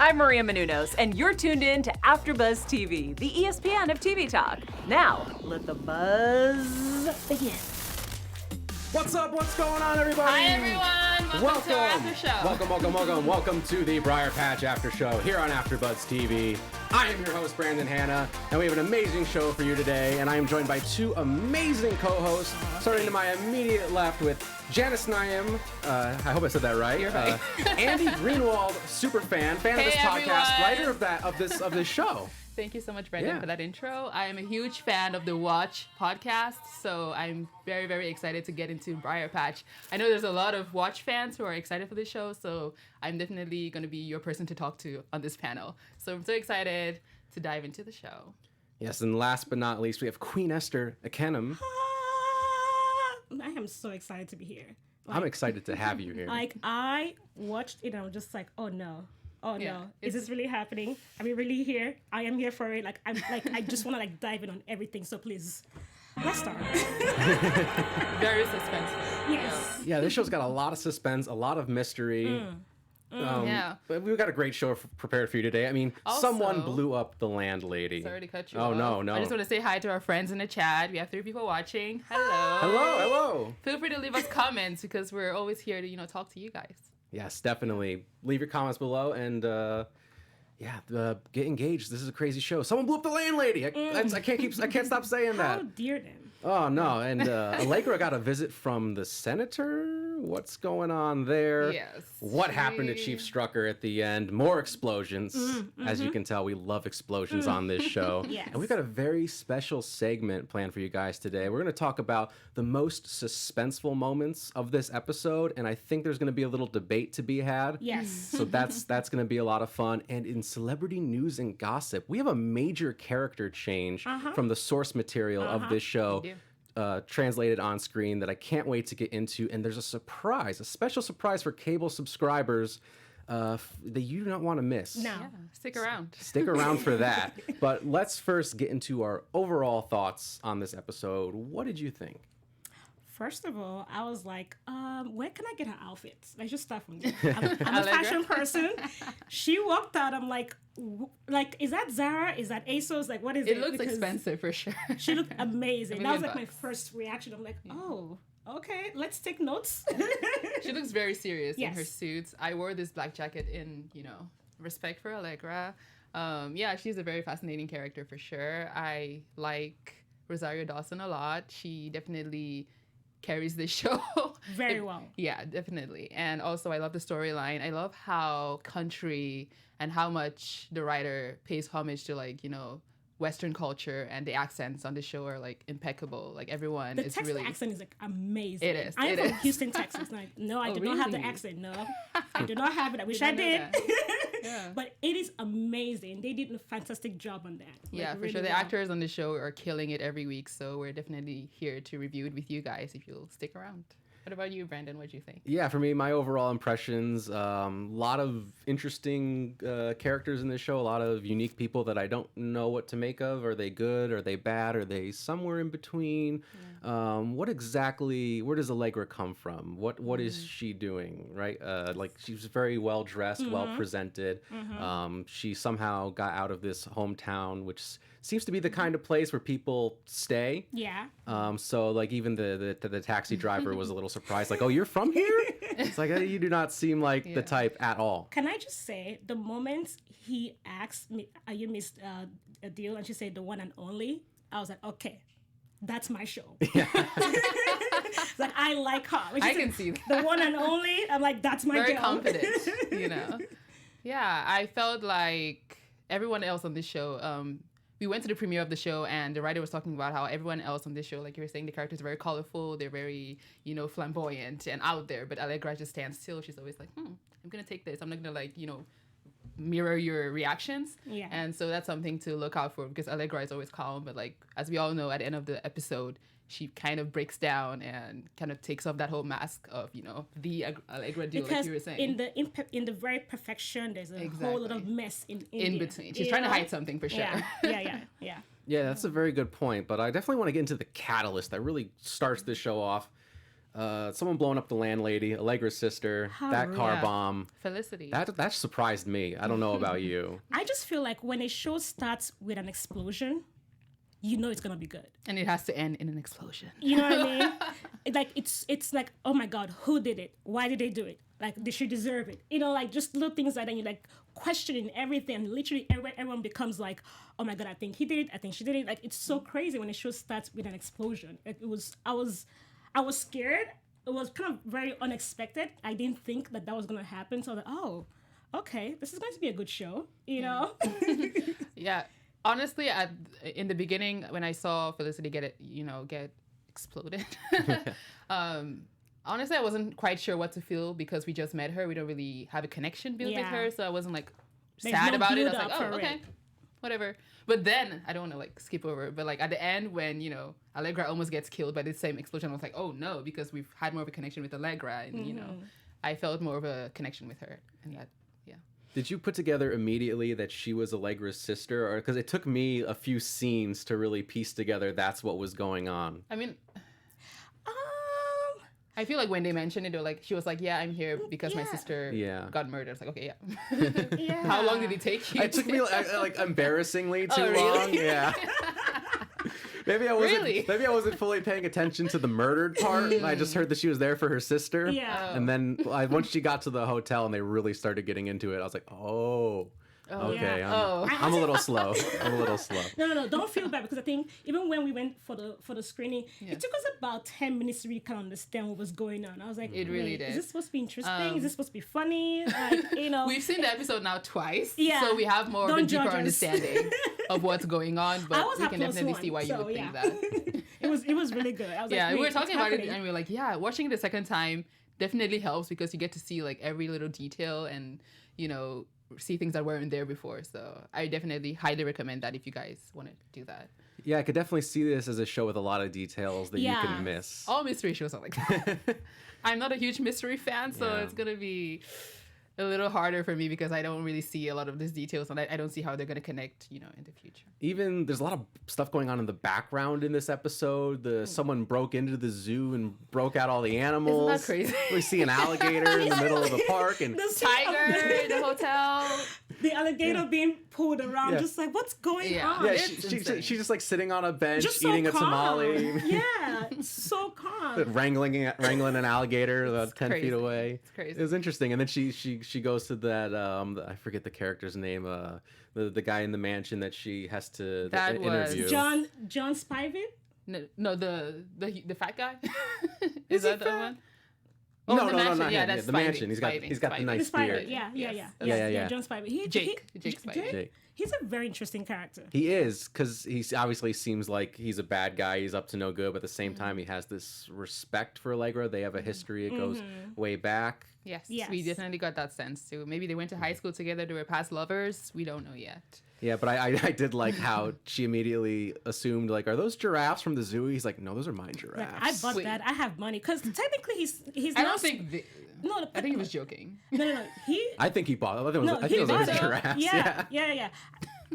I'm Maria Menounos, and you're tuned in to AfterBuzz TV, the ESPN of TV talk. Now, let the buzz begin. What's up? What's going on, everybody? Hi, everyone. Welcome to our after show. Welcome to the Briarpatch After Show here on AfterBuzz TV. I am your host, Brandon Hanna, and we have an amazing show for you today, and I am joined by two amazing co-hosts, starting to my immediate left with Janice Nyam, I hope I said that right. You're right. Andy Greenwald, super fan of this podcast, writer of this show. Thank you so much, Brandon, for that intro. I am a huge fan of the Watch podcast, so I'm very, very excited to get into Briarpatch. I know there's a lot of Watch fans who are excited for this show, so I'm definitely going to be your person to talk to on this panel. So I'm so excited to dive into the show. Yes, and last but not least, we have QueenEsther Ekanem. I am so excited to be here. I'm excited to have you here. I watched it and I was just like, oh no. Oh Yeah, no, is this really happening? Are we really here? I am here for it. I just want to dive in on everything. So please, let's start. Very suspenseful. Yes. Yeah, this show's got a lot of suspense, a lot of mystery. Yeah. But we've got a great show prepared for you today. I mean, Also, someone blew up the landlady. Sorry to cut you off. off. No. I just want to say hi to our friends in the chat. We have 3 people watching. Hello. Hello. Feel free to leave us comments because we're always here to, talk to you guys. Yes, definitely. Leave your comments below and get engaged. This is a crazy show. Someone blew up the landlady. I can't stop saying that. How dear them. Oh no! And Allegra got a visit from the senator. What's going on there? Yes. What happened to Chief Strucker at the end? More explosions. As you can tell, we love explosions on this show. Yes. And we've got a very special segment planned for you guys today. We're going to talk about the most suspenseful moments of this episode, and I think there's going to be a little debate to be had. Yes. So that's going to be a lot of fun. And in celebrity news and gossip, we have a major character change from the source material of this show. Translated on screen that I can't wait to get into, and there's a special surprise for cable subscribers that you do not want to miss. No. Yeah, stick around. Stick around for that. But let's first get into our overall thoughts on this episode. What did you think? First of all, I was like, where can I get her outfits? Let's just start from there. I'm a fashion person. She walked out. I'm like, is that Zara? Is that ASOS? Like, what is it? It looks expensive for sure. She looked amazing. That was like my $1,000,000. first reaction. I'm like, oh, okay, let's take notes. She looks very serious in her Yes. suits. I wore this black jacket in, respect for Allegra. She's a very fascinating character for sure. I like Rosario Dawson a lot. She definitely carries this show Very well. Yeah, definitely. And also I love the storyline. I love how country and how much the writer pays homage to Western culture, and the accents on the show are impeccable. Everyone The is Texas really accent is amazing. It is, I'm it from is. Houston, Texas. No, I do not have the really? accent. No, I do not have it. I wish I didn't know did. that. Yeah. But it is amazing. They did a fantastic job on that. Yeah, for really sure. The well. actors on the show are killing it every week, so we're definitely here to review it with you guys if you'll stick around. What about you, Brandon? What do you think? Yeah, for me, my overall impressions, a lot of interesting characters in this show, a lot of unique people that I don't know what to make of. Are they good? Are they bad? Are they somewhere in between? Yeah. Where does Allegra come from? What is she doing, right? She's very well dressed, well presented. She somehow got out of this hometown, which seems to be the kind of place where people stay. Yeah. So even the taxi driver was a little surprised, like, oh, you're from here? It's like, you do not seem like the type at all. Can I just say, the moment he asked me, are you Miss Dill? And she said, the one and only. I was like, okay, that's my show. Yeah. It's like, I like her. I can see that. The one and only. I'm like, that's my Very girl. confident, Yeah, I felt like everyone else on this show, we went to the premiere of the show, and the writer was talking about how everyone else on this show, like you were saying, the characters are very colorful, they're very, flamboyant and out there, but Allegra just stands still. She's always like, I'm going to take this. I'm not going to, mirror your reactions. Yeah. And so that's something to look out for, because Allegra is always calm, but as we all know, at the end of the episode, she kind of breaks down and kind of takes off that whole mask of, the Allegra Dill, like you were saying. in the very perfection, there's a whole lot of mess in in between. She's trying to hide something for sure. Yeah. Yeah, that's a very good point. But I definitely want to get into the catalyst that really starts this show off. someone blowing up the landlady, Allegra's sister, that car bomb. Felicity. That surprised me. I don't know about you. I just feel like when a show starts with an explosion, you know it's gonna be good. And it has to end in an explosion. You know what I mean? It's like, oh my God, who did it? Why did they do it? Like, they should deserve it. You know, like, just little things like that. You're like questioning everything. And literally, everyone becomes like, oh my God, I think he did it. I think she did it. Like, it's so crazy when a show starts with an explosion. Like, I was scared. It was kind of very unexpected. I didn't think that was gonna happen. So I was like, oh, okay, this is going to be a good show. You know? Yeah. Honestly, in the beginning, when I saw Felicity get exploded, honestly, I wasn't quite sure what to feel because we just met her. We don't really have a connection built with her, so I wasn't like sad about it. I was like, oh, okay, whatever. But then I don't want to like skip over, but like at the end when Allegra almost gets killed by the same explosion, I was like, oh no, because we've had more of a connection with Allegra, and I felt more of a connection with her, and that. Did you put together immediately that she was Allegra's sister? Or because it took me a few scenes to really piece together that's what was going on. I mean, I feel like when they mentioned it, they were like, she was like, yeah, I'm here because my sister got murdered. I was like, okay, yeah. How long did it take you? It took me like embarrassingly too really? long. Yeah. Maybe I wasn't fully paying attention to the murdered part. I just heard that she was there for her sister. Yeah. And then once she got to the hotel and they really started getting into it, I was like, okay, yeah. I'm a little slow. No, don't feel bad because I think even when we went for the screening, it took us about 10 minutes to really kind of understand what was going on. I was like, it really did. Is this supposed to be interesting? Is this supposed to be funny? Like, we've seen the episode now twice, yeah. So we have more of a deeper understanding of what's going on. But we can definitely see why you would think that. It was really good. I was we were talking about it and we were like, yeah, watching it the second time definitely helps because you get to see like every little detail and see things that weren't there before. So I definitely highly recommend that if you guys want to do that. Yeah, I could definitely see this as a show with a lot of details that you can miss. All mystery shows are like that. I'm not a huge mystery fan, so it's going to be a little harder for me because I don't really see a lot of these details and I don't see how they're going to connect, in the future. Even there's a lot of stuff going on in the background in this episode. Someone broke into the zoo and broke out all the animals. Isn't that crazy? We see an alligator in the middle of the park and tiger in the hotel. The alligator being pulled around, just like, what's going on? Yeah, she's just like sitting on a bench eating a tamale. Yeah, so calm. Wrangling an alligator about 10 feet away. It's crazy. It was interesting. And then she goes to that I forget the character's name, the guy in the mansion that she has to interview. John Spivey? No, the fat guy. Is that the one? Oh, no, not yeah, him. that's The Spivey. mansion. He's got the nice beard. Yeah. John Spivey. Jake Spivey. Jake. He's a very interesting character. He is, because he obviously seems like he's a bad guy. He's up to no good, but at the same time, he has this respect for Allegra. They have a history. It goes way back. Yes, we definitely got that sense too. Maybe they went to high school together. They were past lovers. We don't know yet. Yeah, but I did like how she immediately assumed, like, are those giraffes from the zoo? He's like, no, those are my giraffes. Like, I bought that. I have money. Because technically he's I don't think... I think he was joking. No. I think he bought it. I think it was his giraffes. Yeah.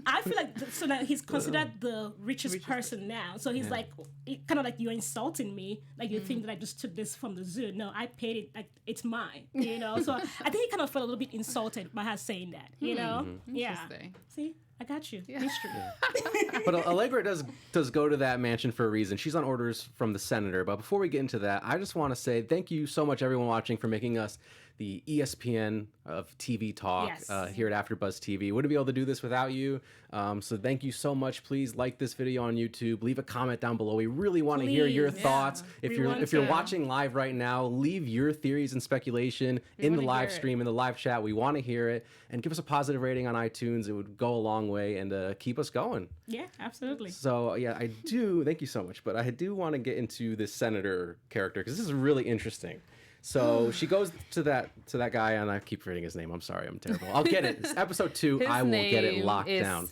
I feel like so now he's considered the richest person now. So he's like, kind of like, you're insulting me. Like, you think that I just took this from the zoo. No, I paid it. Like, it's mine. So I think he kind of felt a little bit insulted by her saying that. Yeah. See, I got you. Yeah. History. But Allegra does go to that mansion for a reason. She's on orders from the senator. But before we get into that, I just want to say thank you so much, everyone watching, for making us the ESPN of TV talk here at AfterBuzz TV. Wouldn't be able to do this without you. So thank you so much. Please like this video on YouTube. Leave a comment down below. We really want to hear your thoughts. If you're watching live right now, leave your theories and speculation in the live stream, in the live chat. We want to hear it. And give us a positive rating on iTunes. It would go a long way and keep us going. Yeah, absolutely. So yeah, I do. Thank you so much. But I do want to get into this senator character because this is really interesting. So she goes to that guy, and I keep forgetting his name. I'm sorry, I'm terrible. I'll get it. It's episode 2. I will get it locked down.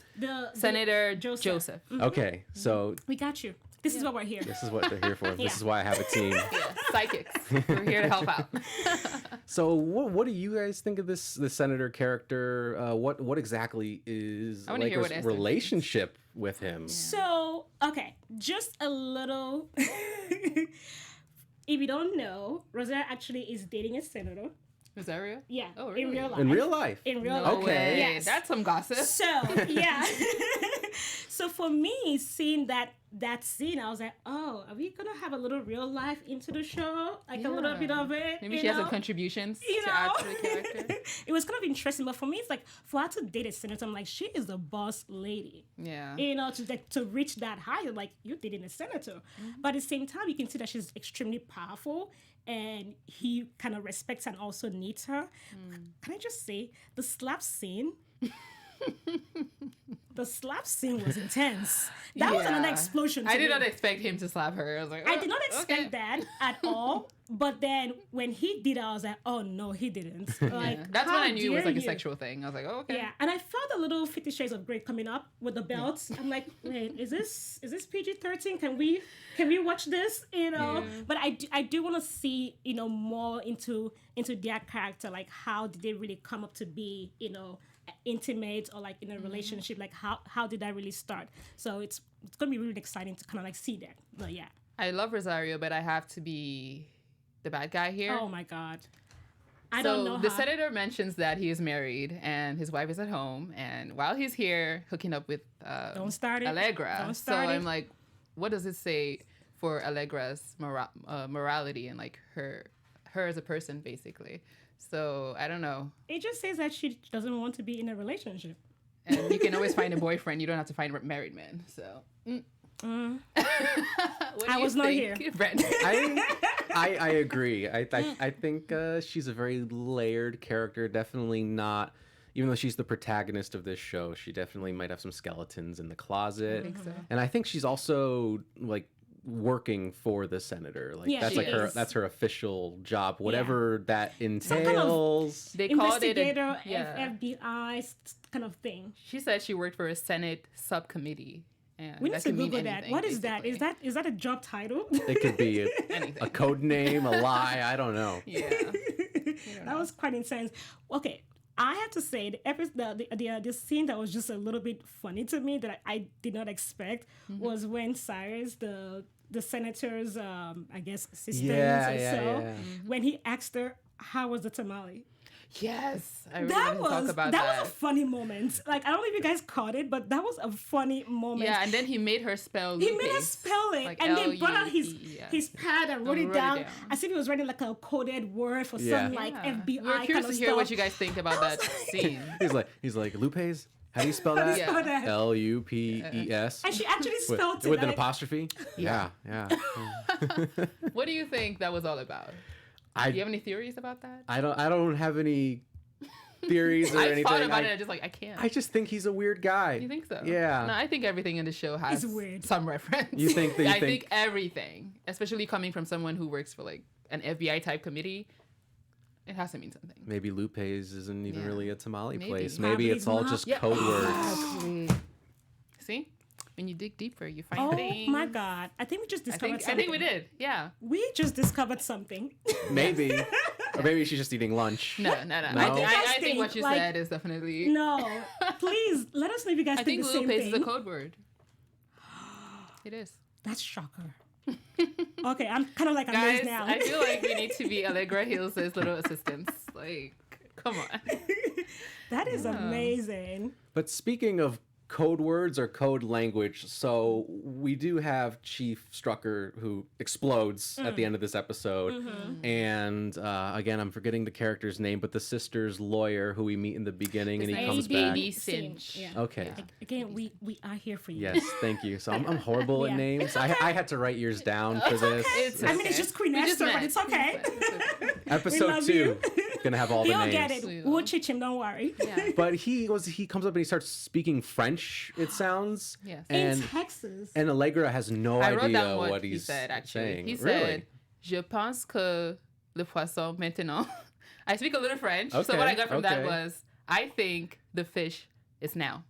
Senator Joseph. Okay, so we got you. This is what we're here. This is what they're here for. This is why I have a team. Psychics. We're here to help out. So what do you guys think of this senator character? What exactly is Allegra's relationship with him? So, okay, just a little... if you don't know, Rosario actually is dating a senator. Rosario? Yeah. Oh, really? In real life. In real life? In real No life. Okay. way. Yes. That's some gossip. So, yeah. So for me, seeing that scene, I was like, oh, are we going to have a little real life into the show? Like a little bit of it. Maybe she has some contributions to add to the character. It was kind of interesting, but for me, it's like, for her to date a senator, I'm like, she is the boss lady. Yeah. To reach that high, like, you're dating a senator. But at the same time, you can see that she's extremely powerful, and he kind of respects and also needs her. Can I just say, the slap scene... The slap scene was intense. That was another explosion. I did not expect him to slap her. I was like, oh, I did not expect that at all. But then when he did it, I was like, oh no, he didn't. Like, that's when I knew it was like a you? sexual thing. I was like, oh, okay. Yeah, and I felt a little 50 Shades of Grey coming up with the belts. I'm like, wait, is this PG-13? Can we watch this? But I do want to see more into their character, like how did they really come up to be intimate or like in a relationship, like how did that really start? So it's gonna be really exciting to kind of like see that. But yeah, I love Rosario, but I have to be the bad guy here. oh my god, I don't know. The senator mentions that he is married and his wife is at home, and while he's here hooking up with Don't start it. Allegra. Don't So start it. I'm like, what does it say for Allegra's morality and like her as a person, basically? So I don't know. It just says that she doesn't want to be in a relationship. And you can always find a boyfriend. You don't have to find a married man. So. What do I you was not think, here. Brandon? I agree. I think she's a very layered character. Definitely not, even though she's the protagonist of this show, she definitely might have some skeletons in the closet. I think so. And I think she's also like working for the senator. Like Yeah, that's she like her is. that's her official job, whatever that entails. They called it Investigator, yeah. FBI kind of thing. She said she worked for a Senate subcommittee. And We need that to could mean Google that. anything, What is that? basically. Is that a job title? It could be Anything. a code name, a lie, I don't know. Yeah. That was quite intense. Okay, I have to say the scene that was just a little bit funny to me that I did not expect was when Cyrus, the senator's I guess assistant when he asked her how was the tamale. Yes. I really That want to talk about was a funny moment. Like, I don't know if you guys caught it, but that was a funny moment. Yeah, and then he made her spell He made her Lupe's, spell it, like and then brought out L-U-P-E-S. his pad and wrote it down as if he was writing like a coded word for some like FBI We're kind curious of to hear stuff. what you guys think about that scene. He's like Lupe's. How do you spell that? Yeah. that? Lupes. And she actually spelled it. With an like- apostrophe? Yeah. What do you think that was all about? Do you have any theories about that? I don't have any theories or I anything. thought about it and I can't. I just think he's a weird guy. You think so? Yeah. No, I think everything in the show has It's weird. some reference. You think that I think everything, especially coming from someone who works for like an FBI type committee, it has to mean something. Maybe Lupe's isn't even really a tamale Maybe. place. Probably Maybe it's all not. just code words. Exactly. See? When you dig deeper, you find Oh things. my god! I think we just I discovered think something. we did. Yeah. We just discovered something. Maybe. Or maybe she's just eating lunch. No. No? I think what you like- said is definitely. No, please let us know if you guys I think think the same Lupe's thing. is a code word. It is. That's shocker. Okay, I'm kind of like Guys, amazed now. I feel like we need to be Allegra Hills' little assistants. Like, come on. That is amazing. But speaking of code words or code language, so we do have Chief Strucker who explodes at the end of this episode. And again, I'm forgetting the character's name, but the sister's lawyer who we meet in the beginning and he comes back. A.D Singe. Yeah. Okay. Again, we are here for you. Yes, thank you. So I'm horrible at Yeah. names. It's okay. I had to write yours down for this. I mean, it's just QueenEsther, but it's okay. Episode love 2. you. Gonna have all the He'll names. get it. We'll teach him. Don't worry. Yeah. But he comes up and he starts speaking French, it sounds. Yes. And In Texas. and Allegra has no I wrote idea down what he he's said, actually. saying. He Really? said, Je pense que le poisson maintenant. I speak a little French, so Okay, what I got from that okay. was, I think the fish is now.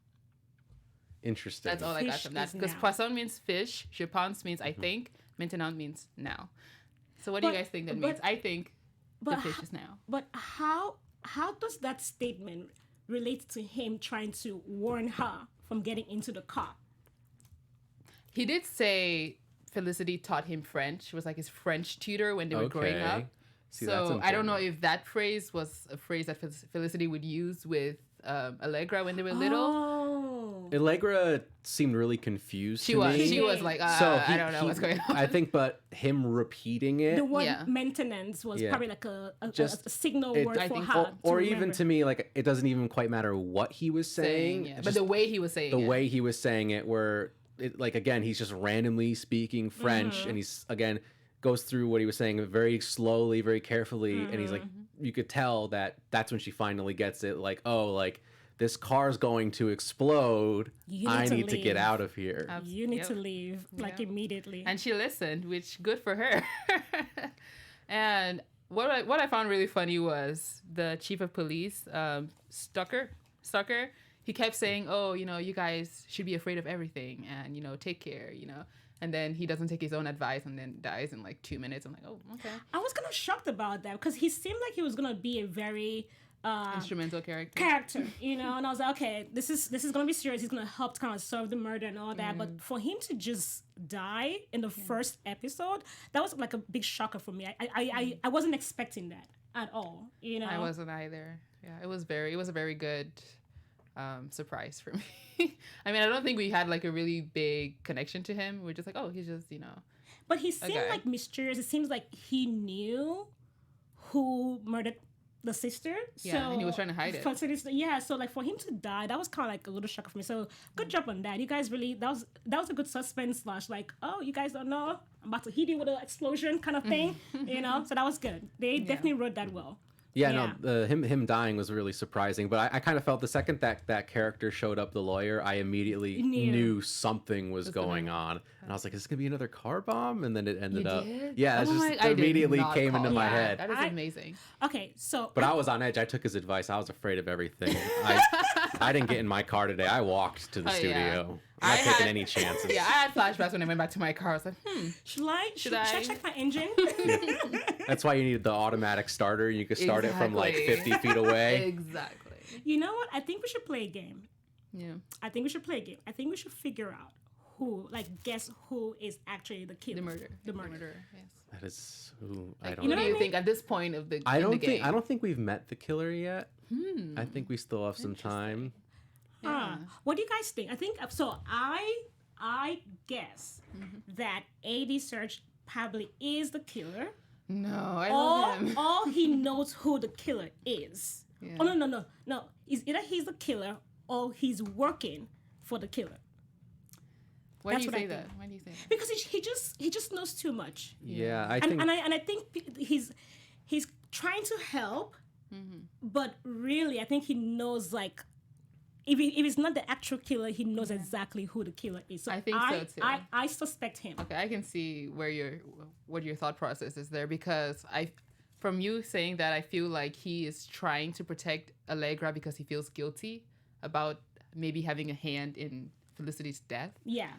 Interesting. That's all I got Fish from that. is Because now. poisson means fish, je pense means I think, maintenant means now. So what do you But- guys think that but- means? I think the but fish is now. But how does that statement relate to him trying to warn her from getting into the car? He did say Felicity taught him French. Was like his French tutor when they were growing up. See, that's so I don't know important. if that phrase was a phrase that Felicity would use with Allegra when they were little. Oh. Allegra seemed really confused. She to was. me. She was like, I don't know what's going on. I think, but him repeating it. The word Yeah. maintenance was Yeah. probably like a Just- signal it- word I for think her. or to even remember. to me, like it doesn't even quite matter what he was saying. Yeah. But just the way he was saying the it. way he was saying it, where it, like again, he's just randomly speaking French, and he's again goes through what he was saying very slowly, very carefully, and he's like, you could tell that that's when she finally gets it. Like, oh, like this car's going to explode. You I to need to get leave. out of here. You need Yep. to leave like Yeah. immediately. And she listened, which good for her. And what I found really funny was the chief of police, Stucker. He kept saying, "Oh, you know, you guys should be afraid of everything, and you know, take care, you know." And then he doesn't take his own advice, and then dies in like 2 minutes. I'm like, oh, okay. I was kind of shocked about that because he seemed like he was gonna be a very Instrumental character. you know, and I was like, okay, this is gonna be serious. He's gonna help to kind of solve the murder and all that. But for him to just die in the first episode, that was like a big shocker for me. I wasn't expecting that at all. You know, I wasn't either. Yeah, it was a very good surprise for me. I mean, I don't think we had like a really big connection to him. We're just like, oh, he's just, you know. But he seemed Okay. like mysterious. It seems like he knew who murdered the sister. Yeah, and he was trying to hide it. So like for him to die, that was kind of like a little shocker for me. So good job on that. You guys really, that was a good suspense / like, oh, you guys don't know, I'm about to hit you with an explosion kind of thing, you know? So that was good. They definitely wrote that well. Yeah, no, him dying was really surprising. But I kind of felt the second that character showed up, the lawyer, I immediately knew something was going on. And I was like, is this going to be another car bomb? And then it ended up. Did? Yeah, it's Oh just my- I did immediately not came into call my that. head. That is amazing. Okay, so But I was on edge. I took his advice. I was afraid of everything. I didn't get in my car today. I walked to the Oh, yeah. studio. I'm not taking any chances. Yeah, I had flashbacks when I went back to my car. I was like, should I check my engine? That's why you needed the automatic starter. You could start it from like Exactly. 50 feet away. Exactly. You know what? I think we should play a game. Yeah. I think we should play a game. I think we should figure out who, like, guess who is actually the killer. The murder. murder. Yes. That is who I Like, don't what know. do you think at this point of the I in don't the think game? I don't think we've met the killer yet. I think we still have some time. What do you guys think? I think so. I guess that A.D Singe probably is the killer. No, I love him. Or he knows who the killer is. Yeah. Oh no! It's either he's the killer or he's working for the killer. Why do That's you what I say think. that? Why do you say that? Because he just knows too much. Yeah, I And think I think he's trying to help, but really I think he knows, like, if it's not the actual killer, he knows exactly who the killer is. So I think so, too. I suspect him. Okay, I can see what your thought process is there, because from you saying that, I feel like he is trying to protect Allegra because he feels guilty about maybe having a hand in Felicity's death. Yeah.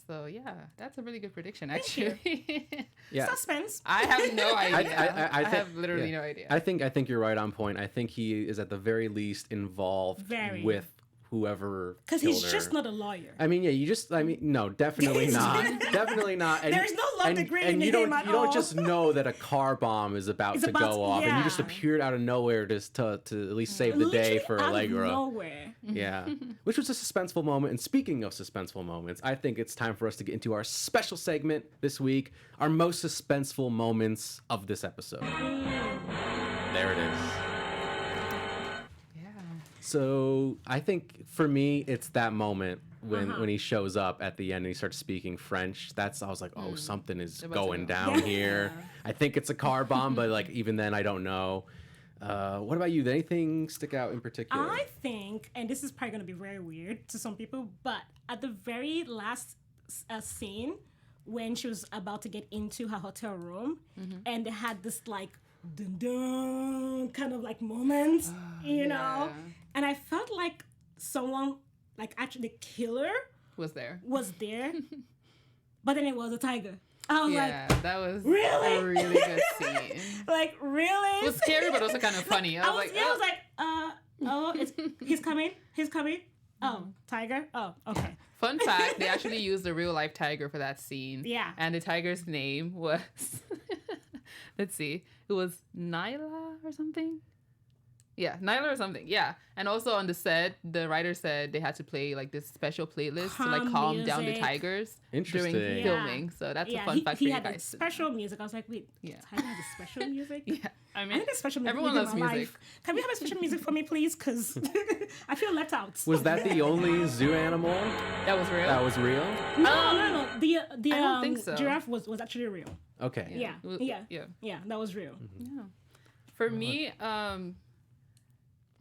So yeah, that's a really good prediction, actually. yeah. Suspense. I have no idea. I think- have literally yeah. no idea. I think you're right on point. I think he is at the very least involved Very. with whoever Because killed he's her. just not a lawyer. I mean, yeah, no, definitely not. Definitely not. And, There's no law degree in you the don't game at you don't all. just know that a car bomb is about It's to about go to- off, and you just yeah. appeared out of nowhere just to at least save the day Literally for out of Allegra. nowhere. Yeah, which was a suspenseful moment. And speaking of suspenseful moments, I think it's time for us to get into our special segment this week, our most suspenseful moments of this episode. There it is. Yeah. So I think for me, it's that moment when he shows up at the end and he starts speaking French. I was like, oh, something is About to going go. down Yeah. here. I think it's a car bomb, but like even then, I don't know. What about you? Did anything stick out in particular? I think, and this is probably going to be very weird to some people, but at the very last scene, when she was about to get into her hotel room, and they had this like dun dun kind of like moment, you know, and I felt like someone, like actually the killer, Was there? was there, but then it was a tiger. I was Yeah, that was Really? a really good scene. like, really? It was scary, but also kind of funny. I was like, I was like, he's coming. Oh, tiger? Oh, okay. Fun fact, they actually used a real life tiger for that scene. Yeah. And the tiger's name was, let's see, it was Nyla or something? Yeah, Nyla or something. Yeah. And also on the set, the writer said they had to play like this special playlist to like calm down the tigers Interesting. during filming. So that's a fun fact for he you had guys. special music. I was like, wait, tiger has a special music? Yeah. I I mean, need a special music. everyone in loves my music. life. Can we have a special music for me, please? Because I feel left out. Was that the only zoo animal That was real? that was real? No. The I don't think so. giraffe was actually real. Okay. Yeah. It was- Yeah. Yeah. Yeah, that was real. Yeah. For me,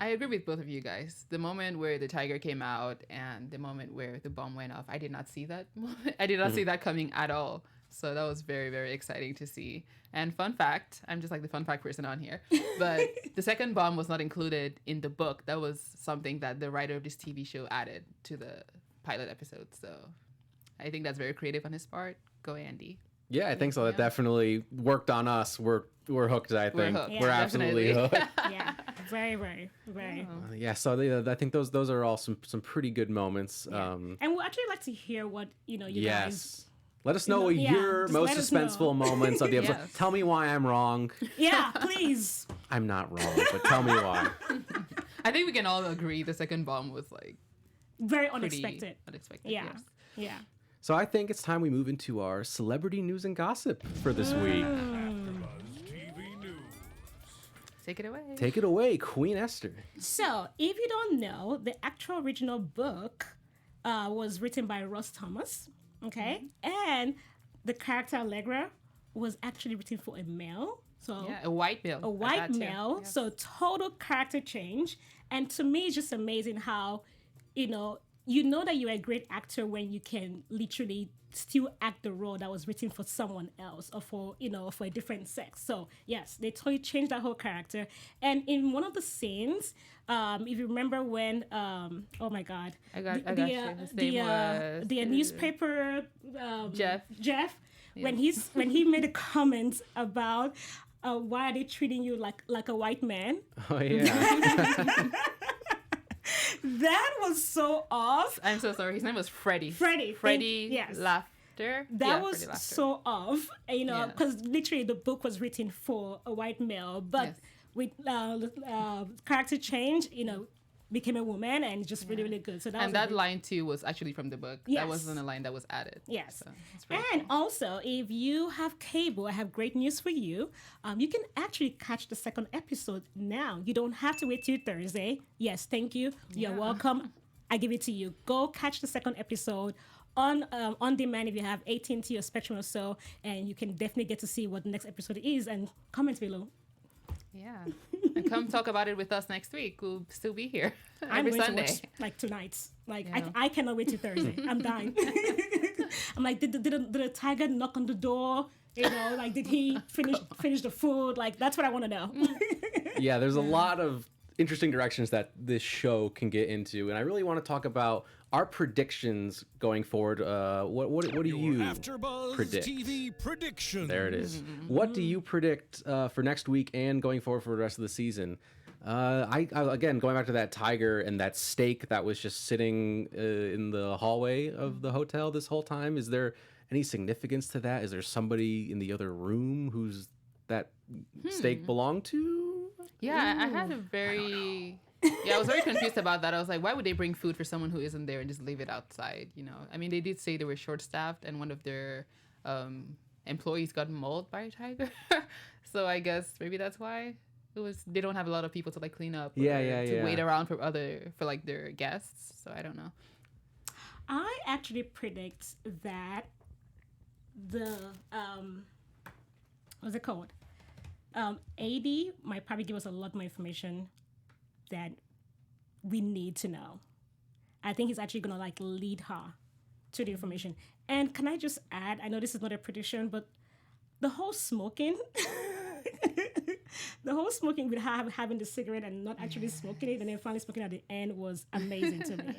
I agree with both of you guys. The moment where the tiger came out and the moment where the bomb went off, I did not see that moment. I did not see that coming at all. So that was very, very exciting to see. And fun fact, I'm just like the fun fact person on here, but the second bomb was not included in the book. That was something that the writer of this TV show added to the pilot episode. So I think that's very creative on his part. Go Andy. Yeah, I think so. That definitely worked on us. We're hooked, I think. hooked. We're Yeah, absolutely hooked. Yeah, very, very, very. Yeah, so I think those are all some pretty good moments. And we'd actually like to hear what you guys. Yes. Let us know Yeah, your just most let us know. suspenseful moments of the episode. Yes. Tell me why I'm wrong. Yeah, please. I'm not wrong, but tell me why. I think we can all agree the second bomb was like Very pretty unexpected. unexpected. Yeah, Yes. yeah. So I think it's time we move into our celebrity news and gossip for this week. Take it away. Take it away, Queen Esther. So, if you don't know, the actual original book was written by Ross Thomas, okay? And the character Allegra was actually written for a male. So, Yeah, a white male. a white male. So, total character change. And to me, it's just amazing how, you know that you're a great actor when you can literally still act the role that was written for someone else or for a different sex. So yes, they totally changed that whole character. And in one of the scenes, if you remember when oh my god, I got you. His name was the newspaper Jeff. when he made a comment about why are they treating you like a white man. Oh yeah. That was so off. I'm so sorry. His name was Freddie. Freddie, yes. Laughter. That was Freddie Laughter. so off, Yeah. because literally the book was written for a white male, but Yes. with character change, became a woman, and just really, really good. So that was And that line too was actually from the book. Yes. That wasn't a line that was added. Yes. So it's very And cool. also, if you have cable, I have great news for you. You can actually catch the second episode now. You don't have to wait till Thursday. Yes, thank you. You're welcome. I give it to you. Go catch the second episode on demand if you have AT&T or Spectrum or so, and you can definitely get to see what the next episode is. And comment below. Yeah. And come talk about it with us next week. We'll still be here I'm every going Sunday. to watch tonight. Yeah. I cannot wait till Thursday. I'm dying. I'm like, did the tiger knock on the door? Did he finish the food? That's what I want to know. Yeah, there's a lot of interesting directions that this show can get into, and I really want to talk about our predictions going forward. What do you AfterBuzz predict? TV prediction. There it is. What do you predict for next week and going forward for the rest of the season? I again, going back to that tiger and that steak that was just sitting in the hallway of the hotel this whole time. Is there any significance to that? Is there somebody in the other room who's that steak belonged to? Yeah, I had a very... Yeah, I was very confused about that. I was like, why would they bring food for someone who isn't there and just leave it outside, I mean, they did say they were short-staffed and one of their employees got mauled by a tiger. So I guess maybe that's why they don't have a lot of people to clean up. To wait around for their guests. So I don't know. I actually predict that the what's it called? AD might probably give us a lot more information that we need to know. I think he's actually gonna lead her to the information. And can I just add? I know this is not a prediction, but the whole smoking. The whole smoking with having the cigarette and not actually smoking it and then finally smoking at the end was amazing to me.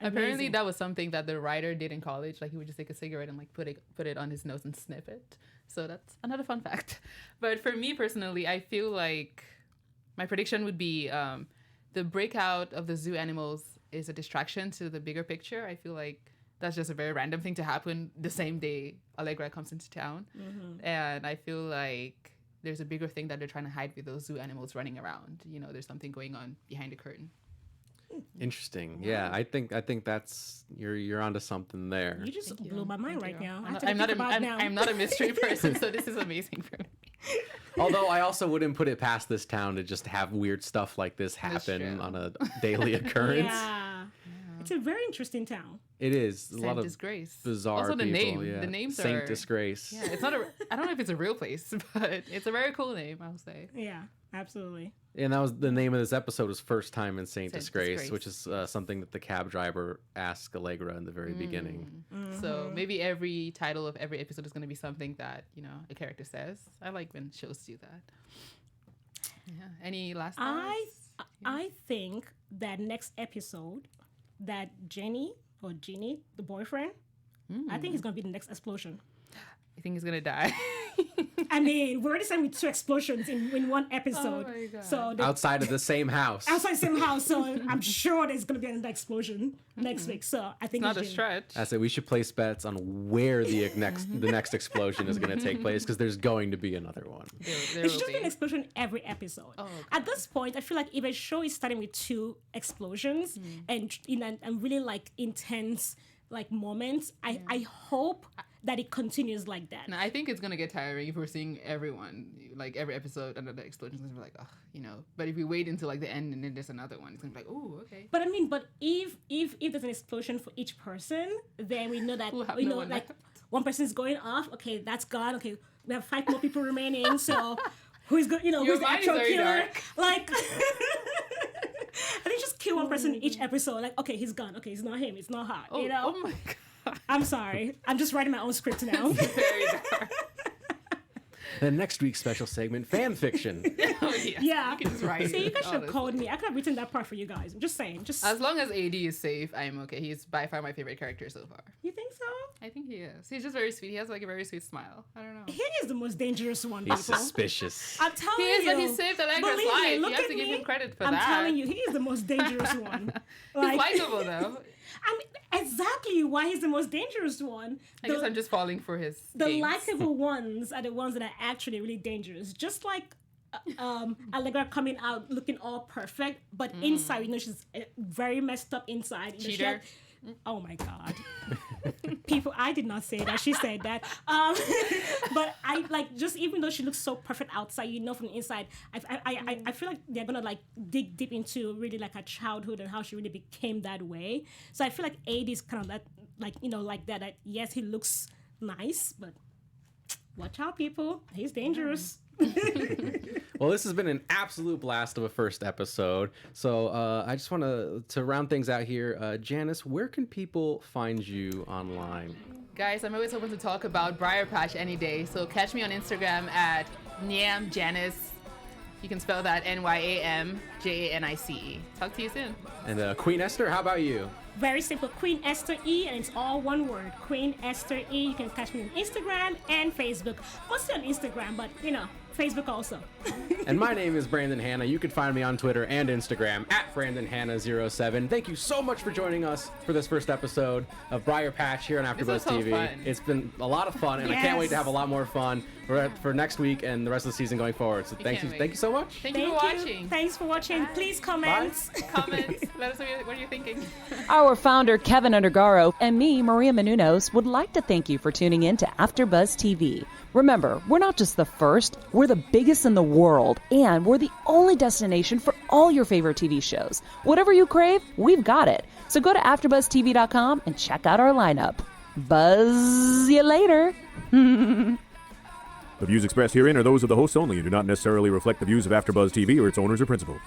Apparently Amazing. that was something that the writer did in college. He would just take a cigarette and put it on his nose and sniff it. So that's another fun fact. But for me personally, I feel like my prediction would be the breakout of the zoo animals is a distraction to the bigger picture. I feel like that's just a very random thing to happen the same day Allegra comes into town. And I feel like there's a bigger thing that they're trying to hide with those zoo animals running around. You know, there's something going on behind the curtain. Interesting. Yeah, I think that's you're onto something there. You just blew my mind right now. I'm not a mystery person, so this is amazing for me. Although I also wouldn't put it past this town to just have weird stuff like this happen on a daily occurrence. Yeah. It's a very interesting town. It is. A lot of Disgrace. bizarre also the people. name. Yeah. The names Saint are Disgrace. Yeah, it's not a. I don't know if it's a real place, but it's a very cool name, I'll say. Yeah, absolutely. And that was the name of this episode was First Time in Saint Saint Disgrace, Disgrace. which is something that the cab driver asked Allegra in the very beginning. So maybe every title of every episode is going to be something that, you know, a character says. I like when shows do that. Yeah. Any last thoughts? I think that next episode, that Jenny, the boyfriend, I think he's gonna be the next explosion. I think he's going to die. I mean, we're already saying with 2 explosions in one episode. Oh my God. So Outside of the same house. outside the same house, so I'm sure there's gonna be another explosion next week. So I think Not a it's Jenny. stretch. I said we should place bets on where the next explosion is going to take place because there's going to be another one. There There will should be an be. explosion every episode. Oh, At this point, I feel like if a show is starting with 2 explosions and and really like intense like moments, I hope that it continues like that. No, I think it's going to get tiring if we're seeing everyone, like every episode, another explosion. It's going to be like, oh, you know. But if we wait until like the end and then there's another one, it's going to be like, oh, okay. But I mean, if there's an explosion for each person, then we know that We'll have you no know one like left. one person's going off. Okay, that's gone. Okay, we have 5 more people remaining. So who's good? You know, Your who's the mind is actual very killer? dark. Like, I think just kill one person each episode. Like, okay, he's gone. Okay, it's not him. It's not her. Oh, you know. oh my God. I'm sorry. I'm just writing my own script now. Very dark. Then next week's special segment, fan fiction. Oh, yeah. Yeah. You can just write See, you it, guys should have honestly. called me. I could have written that part for you guys. I'm just saying. Just As long as AD is safe, I'm okay. He's by far my favorite character so far. you think so? I think he is. He's just very sweet. He has like a very sweet smile. I don't know. He is the most dangerous one. He's people. suspicious. I'm telling He is, you. but he saved Allegra's Believe life. me, You look have at to give me. him credit for I'm that. telling you, he is the most dangerous one. He's likable though. I mean, exactly why he's the most dangerous one. I guess I'm just falling for his The games. likable ones are the ones that are actually really dangerous. Just like Allegra coming out looking all perfect, but inside, you know, she's very messed up inside. You know, she Cheater. had- oh my God. People, I did not say that. She said that. But I like, just even though she looks so perfect outside, you know, from the inside, I feel like they're gonna like dig deep into really like her childhood and how she really became that way. So I feel like AD is kind of that, like, you know, like that. Yes, he looks nice, but watch out, people. He's dangerous. Well, this has been an absolute blast of a first episode. So I just want to round things out here. Janice, where can people find you online? Guys, I'm always hoping to talk about Briarpatch any day. So catch me on Instagram at Nyam Janice. You can spell that NYAMJANICE. Talk to you soon. And QueenEsther, how about you? Very simple. QueenEsther E, and it's all one word. QueenEsther E. You can catch me on Instagram and Facebook. Mostly on Instagram, but you know, Facebook also. And my name is Brandon Hanna. You can find me on Twitter and Instagram at BrandonHanna07. Thank you so much for joining us for this first episode of Briarpatch here on AfterBuzz was so TV. fun. It's been a lot of fun, and I can't wait to Yes. have a lot more fun for next week and the rest of the season going forward. So thank can't you wait. so much. Thank you for watching. Thanks for watching. Please comment. Comments. Let us know what you're thinking. Our founder, Keven Undergaro, and me, Maria Menounos, would like to thank you for tuning in to AfterBuzz TV. Remember, we're not just the first, we're the biggest in the world, and we're the only destination for all your favorite TV shows. Whatever you crave, we've got it. So go to AfterBuzzTV.com and check out our lineup. Buzz you later. The views expressed herein are those of the hosts only and do not necessarily reflect the views of AfterBuzz TV or its owners or principals.